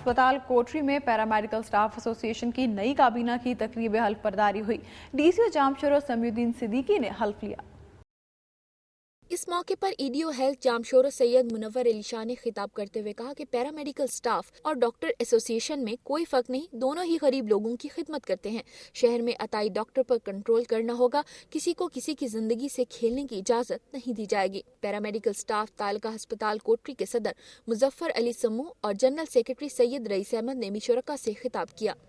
अस्पताल कोटरी में paramedical staff association की नई काबीना की तकरीब हल्फ बर्दारी हुई। डीसीओ जामशोरो समीउद्दीन सिद्दीकी ने हल्फ लिया। इस मौके पर ईडीओ हेल्थ जामशोरो सैयद मुनव्वर अली शाह ने खिताब करते हुए कहा कि पैरामेडिकल स्टाफ और डॉक्टर एसोसिएशन में कोई फर्क नहीं, दोनों ही गरीब लोगों की खिदमत करते हैं। शहर में अताई डॉक्टर पर कंट्रोल करना होगा, किसी को किसी की जिंदगी से खेलने की इजाजत नहीं दी जाएगी। पैरामेडिकल स्टाफ तालका अस्पताल कोटरी के सदर मुजफ्फर अली समूह और general secretary Syed rice Ahmad ने भी शुरका से खिताब किया।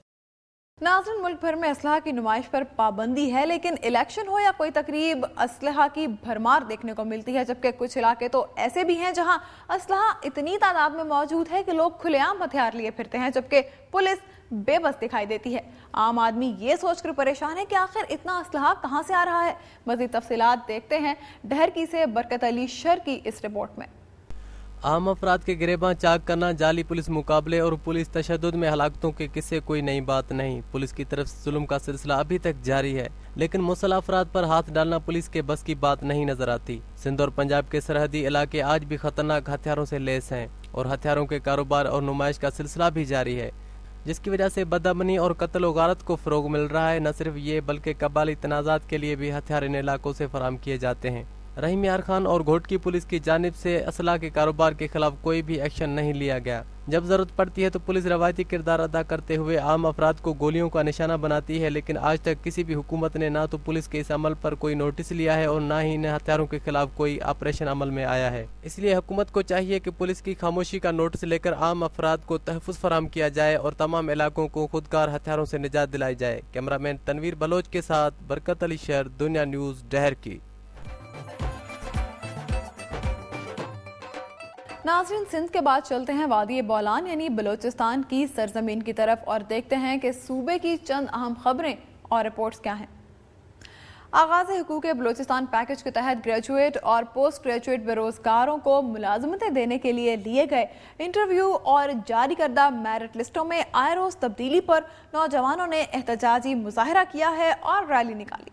नाज़रीन, मुल्क भर में असलहा की नुमाइश पर पाबंदी है, लेकिन इलेक्शन हो या कोई तकरीब असलहा की भरमार देखने को मिलती है। जबकि कुछ इलाके तो ऐसे भी हैं जहां असलहा इतनी तादाद में मौजूद है कि लोग खुलेआम हथियार लिए फिरते हैं, जबकि पुलिस बेबस दिखाई देती है। आम आदमी ये सोचकर परेशान है कि आखिर इतना असलहा कहां से आ रहा है। मज़ीद तफसीलात देखते हैं डहरकी से बरकत अली शर की इस रिपोर्ट में। आम अफराद के गिरेबां चाक करना, जाली पुलिस मुकाबले और पुलिस तशद्दुद में हलाकतों के किस्से कोई नई बात नहीं। पुलिस की तरफ से जुल्म का सिलसिला अभी तक जारी है, लेकिन मुसल्लह अफराद पर हाथ डालना पुलिस के बस की बात नहीं नजर आती। सिंध और पंजाब के सरहदी इलाके आज भी खतरनाक हथियारों से लैस हैं और हथियारों के कारोबार और नुमाइश का सिलसिला भी जारी है, जिसकी वजह से बदअमनी और कत्ल व गारत को फरोग मिल रहा है। न सिर्फ ये बल्कि कबाली तनाज़ात के लिए भी हथियार इन इलाकों से फराहम किए जाते हैं। रहीम यार खान और घोटकी पुलिस की जानिब से असला के कारोबार के खिलाफ कोई भी एक्शन नहीं लिया गया। जब जरूरत पड़ती है तो पुलिस रवायती किरदार अदा करते हुए आम अफराद को गोलियों का निशाना बनाती है, लेकिन आज तक किसी भी हुकूमत ने ना तो पुलिस के इस अमल पर कोई नोटिस लिया है और ना ही इन हथियारों के खिलाफ कोई ऑपरेशन अमल में आया है। इसलिए हुकूमत को चाहिए कि पुलिस की खामोशी का नोटिस लेकर आम अफराद को तहफ़्फ़ुज़ फराहम किया जाए और तमाम इलाकों को खुदकार हथियारों से निजात दिलाई जाए। कैमरामैन तनवीर बलोच के साथ बरकत अली शहर, दुनिया न्यूज़, डहरकी। नाज़रीन, सिंध के बाद चलते हैं वादी बोलान यानी बलोचिस्तान की सरजमीन की तरफ और देखते हैं कि सूबे की चंद अहम खबरें और रिपोर्ट्स क्या हैं। आगाज़ हुकूक बलोचिस्तान पैकेज के तहत ग्रेजुएट और पोस्ट ग्रेजुएट बेरोजगारों को मुलाजमतें देने के लिए लिए गए इंटरव्यू और जारी करदा मेरिट लिस्टों में आए रोज तब्दीली पर नौजवानों ने एहतजाजी मुजाहरा किया है और रैली निकाली।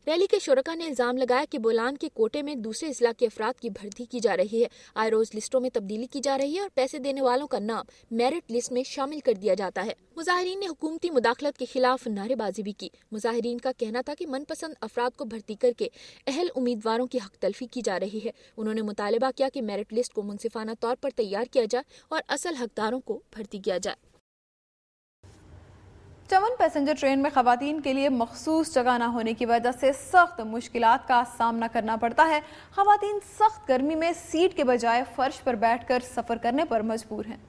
रैली के शुरका ने इल्जाम लगाया कि बोलान के कोटे में दूसरे इजला के अफराद की भर्ती की जा रही है, आए रोज लिस्टों में तब्दीली की जा रही है और पैसे देने वालों का नाम मेरिट लिस्ट में शामिल कर दिया जाता है। मुजाहिरीन ने हुकूमती मुदाखलत के खिलाफ नारेबाजी भी की। मुजाहिरीन का कहना था कि मनपसंद अफराद को भर्ती करके अहल उम्मीदवारों की हक तलफी की जा रही है। उन्होंने मुतालबा किया कि मेरिट लिस्ट को मुनसिफाना तौर पर तैयार किया जाए और असल हकदारों को भर्ती किया जाए। चमन पैसेंजर ट्रेन में खवातीन के लिए मखसूस जगह न होने की वजह से सख्त मुश्किलात का सामना करना पड़ता है। खवातीन सख्त गर्मी में सीट के बजाय फर्श पर बैठकर सफर करने पर मजबूर हैं।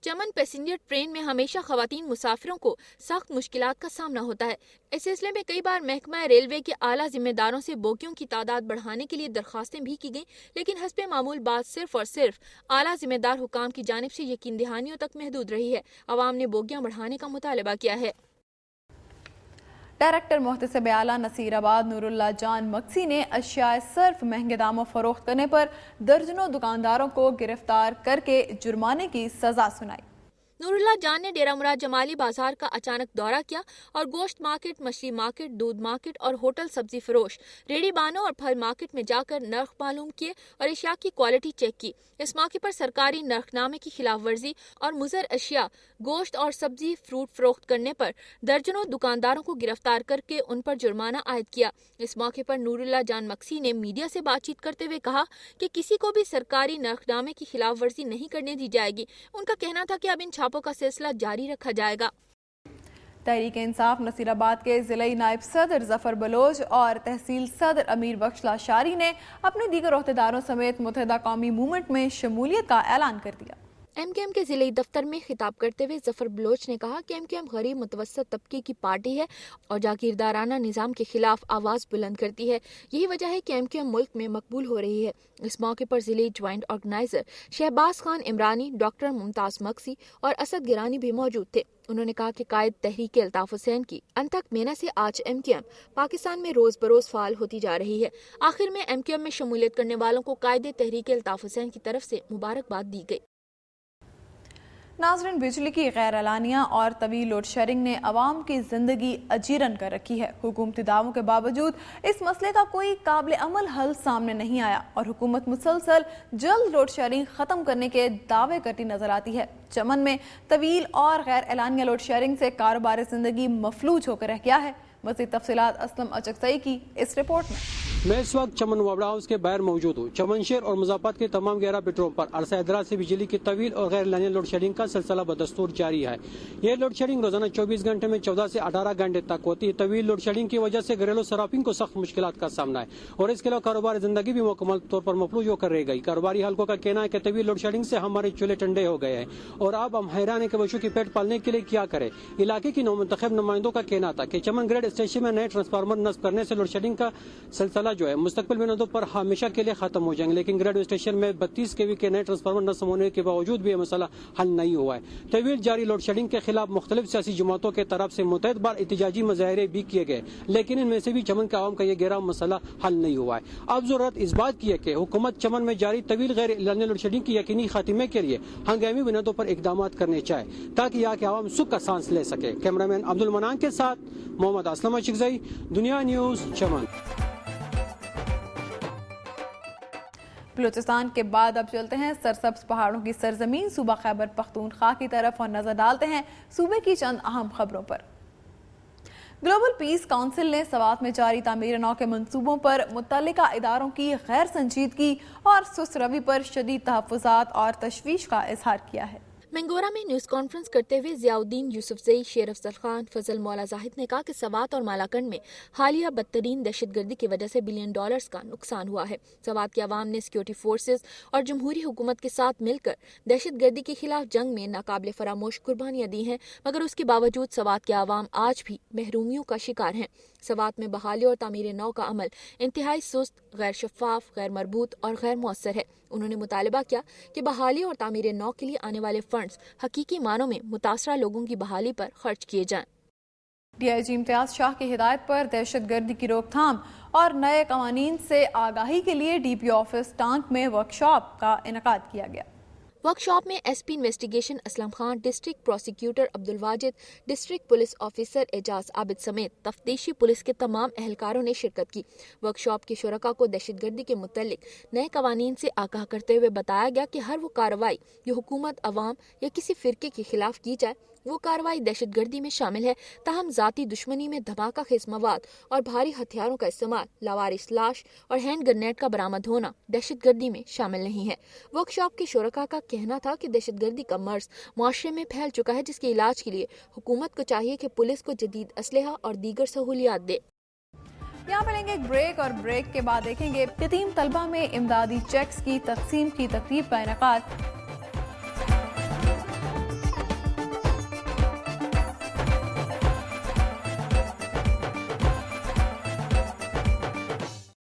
चमन पैसेंजर ट्रेन में हमेशा खवातीन मुसाफिरों को सख्त मुश्किलात का सामना होता है। इस सिलसिले में कई बार महकमा रेलवे के आला जिम्मेदारों से बोगियों की तादाद बढ़ाने के लिए दरखास्तें भी की गईं, लेकिन हस्बे मामूल बात सिर्फ और सिर्फ आला जिम्मेदार हुकाम की जानिब से यकीन दहानियों तक महदूद रही है। अवाम ने बोगियां बढ़ाने का मुतालबा किया है। डायरेक्टर मोहतसिब आला नसीराबाद नूरुल्लाह जान मक्सी ने अशियाए सर्फ महंगे दामों फरोख्त करने पर दर्जनों दुकानदारों को गिरफ्तार करके जुर्माने की सजा सुनाई। नूरुल्लाह जान ने डेरा मुराद जमाली बाजार का अचानक दौरा किया और गोश्त मार्केट, मछली मार्केट, दूध मार्केट और होटल सब्जी फरोश, रेडी बानों और फल मार्केट में जाकर नर्ख मालूम किए और अशिया की क्वालिटी चेक की। इस मौके पर सरकारी नर्खनामे की खिलाफ वर्जी और मुजर अशिया, गोश्त और सब्जी फ्रूट फरोख्त करने पर दर्जनों दुकानदारों को गिरफ्तार करके उन पर जुर्माना आयद किया। इस मौके पर नूरुल्लाह जान मक्सी ने मीडिया से बातचीत करते हुए कहा कि किसी को भी सरकारी नर्खनामे की खिलाफ वर्जी नहीं करने दी जाएगी। उनका कहना था कि अब इन छापों का सिलसिला जारी रखा जाएगा। तहरीक इंसाफ नसीराबाद के जिले नायब सदर जफर बलोच और तहसील सदर अमीर बख्श लाशारी ने अपने दीगर ओहदेदारों समेत मुत्तहिदा कौमी मूवमेंट में शमूलियत का ऐलान कर दिया। एमकेएम के जिले दफ्तर में खिताब करते हुए जफर बलोच ने कहा कि एमकेएम गरीब मुतवस्सित तबके की पार्टी है और जागीरदाराना निज़ाम के खिलाफ आवाज़ बुलंद करती है। यही वजह है कि एमकेएम मुल्क में मकबूल हो रही है। इस मौके पर जिले joint organiser Shahbaz Khan Imrani, doctor Mumtaz Maqsi और असद गिरानी भी मौजूद थे। उन्होंने कहा कि कायद तहरीक अल्ताफ हुसैन की अनथक मेहनत से आज एमकेएम पाकिस्तान में रोज बरोज फाल होती जा रही है। आखिर में एमकेएम में शमूलियत करने वालों को कायद तहरीक अल्ताफ हुसैन की तरफ से मुबारकबाद दी गई। नाज़रीन, बिजली की गैर एलानिया और तवील लोड शेडिंग ने अवाम की जिंदगी अजीरन कर रखी है। हुकूमती दावों के बावजूद इस मसले का कोई काबिल अमल हल सामने नहीं आया और हुकूमत मुसलसल जल्द लोड शेडिंग खत्म करने के दावे करती नजर आती है। चमन में तवील और गैर एलानिया लोड शेडिंग से कारोबार जिंदगी मफलूज होकर रह गया है। मज़ीद तफसीलात असलम अचकसई की इस रिपोर्ट में। मैं इस वक्त चमन वावड़ा हाउस के बाहर मौजूद हूँ। चमन शहर और मुज़ाफ़ात के तमाम 11 बिटरों पर अरसा दराज से बिजली की तवील और गैर एलानिया लोड शेडिंग का सिलसिला बदस्तूर जारी है। ये लोड शेडिंग रोजाना 24 घंटे में 14 से 18 घंटे तक होती है। तवील लोड शेडिंग की वजह से घरेलू सराफिन को सख्त मुश्किलात का सामना है और इसके अलावा कारोबारी जिंदगी भी मुकम्मल तौर पर मफलूज होकर रह गई। कारोबारी हल्कों का कहना है कि तवील लोड शेडिंग से हमारे चूल्हे ठंडे हो गए हैं और अब हम हैरान है कि बच्चों की पेट पालने के लिए क्या करें। इलाके की नौमुंतखब नुमाइंदों का कहना था कि चमन ग्रेड स्टेशन में नए ट्रांसफार्मर नस्ब करने से लोड शेडिंग का सिलसिला जो है मुस्तकबिल में पर हमेशा के लिए खत्म हो जाएंगे, लेकिन ग्रेड स्टेशन में 32 केवी के नए ट्रांसफार्मर नस्ब होने के बावजूद भी यह मसला हल नहीं हुआ है। तवील जारी लोड शेडिंग के खिलाफ मुख्तलिफ सियासी जमातों के तरफ से मुतअद्दिद बार एहतजाजी मुजाहरे भी किए गए, लेकिन इनमें से भी चमन के आवाम का यह गहरा मसला हल नहीं हुआ है। अब जरूरत इस बात की है कि हुकूमत चमन में जारी तवील गैर एलानिया लोड शेडिंग की यकीनी खात्मे के लिए हंगामी बुनियादों पर इकदाम करने चाहे ताकि यहाँ के आवाम सुख का सांस ले सके। कैमरामैन अब्दुल मनान के साथ मोहम्मद असलम अशकज़ई, दुनिया न्यूज, चमन। बलूचिस्तान के बाद अब चलते हैं सरसब्ज पहाड़ों की सरजमीन सूबा खैबर पख्तूनख्वा की तरफ और नजर डालते हैं सूबे की चंद अहम खबरों पर। ग्लोबल पीस काउंसिल ने सवात में जारी तामीर नौ के मंसूबों पर मुतल्लिका इदारों की गैर संजीदगी और सुस्त रवि पर शदीद तहफ़्फ़ुज़ात और तशवीश का इजहार किया है। मंगोरा में न्यूज कॉन्फ्रेंस करते हुए ज़ियाउद्दीन यूसुफजई, शेर अफजल खान, फजल मौला जाहिद ने कहा कि सवात और मालाकंड में हालिया बदतरीन दहशतगर्दी की वजह से $बिलियन का नुकसान हुआ है। सवात के अवाम ने सिक्योरिटी फोर्सेज और जमहूरी हुकूमत के साथ मिलकर दहशतगर्दी के खिलाफ जंग में नाकाबिले फरामोश कुर्बानियां दी हैं, मगर उसके बावजूद सवात के अवाम आज भी महरूमियों का शिकार हैं। सवात में बहाली और तामीर नौ का अमल इंतहाई सुस्त, गैर शफाफ, गैर मरबूत और गैर मौसर है। उन्होंने मुतालबा किया कि बहाली और तामीर नौ के लिए आने वाले फंड्स हकीकी मानों में मुतासरा लोगों की बहाली पर खर्च किए जाएं। DIG इम्तियाज शाह की हिदायत पर दहशतगर्दी की रोकथाम और नए कवानीन से आगाही के लिए DPO ऑफिस टांक में वर्कशॉप का इनेकाद किया गया। वर्कशॉप में SP investigation Aslam Khan, district prosecutor Abdul Wajid, district police officer Ejaz Abid समेत तफ्तीशी पुलिस के तमाम एहलकारों ने शिरकत की। वर्कशॉप के शुरका को दहशतगर्दी के मुतल्लिक नए कवानीन से आगाह करते हुए बताया गया कि हर वो कार्रवाई जो हुकूमत, अवाम या किसी फिरके के खिलाफ की जाए वो कार्रवाई दहशतगर्दी में शामिल है। ताहम जाती दुश्मनी में धमाका खेज मवाद और भारी हथियारों का इस्तेमाल, लावारिस लाश और हैंड ग्रेनेड का बरामद होना दहशतगर्दी में शामिल नहीं है। वर्कशॉप के शुरका का कहना था कि दहशतगर्दी का मर्ज मुआशरे में फैल चुका है, जिसके इलाज के लिए हुकूमत को चाहिए कि पुलिस को जदीद असलहा और दीगर सहूलियात दे। यहाँ पर लेंगे एक ब्रेक और ब्रेक के बाद देखेंगे यतीम तलबा में इमदादी चेक्स की तकसीम की तकरीब का इनेकाद।